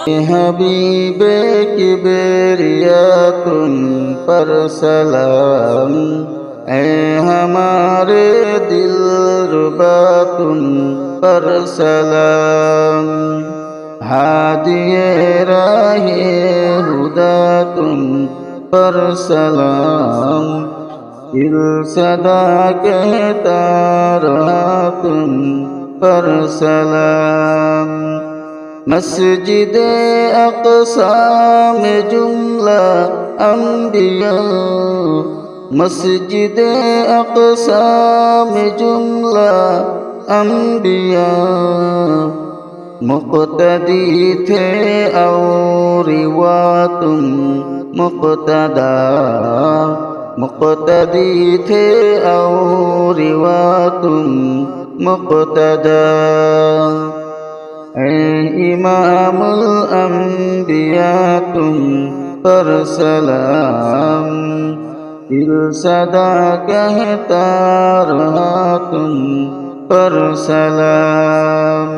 हबीबे किबरिया तुम पर सलाम, ऐ हमारे दिल रुबा तुम पर सलाम। हादिए राहे हुदा तुम पर सलाम, दिल सदा कहता रहा तुम पर सलाम। मस्जिद अक़सा में जुमला अंबिया, मस्जिद अक़सा में जुमला अंबिया, मुक़्तदी थे और रिवा तुम मुक़्तदा, मुक़्तदी थे और रिवा तुम मुक़्तदा। ऐ इमामुल अंबिया तुम पर सलाम, दिल सदा कहता रहा तुम पर सलाम।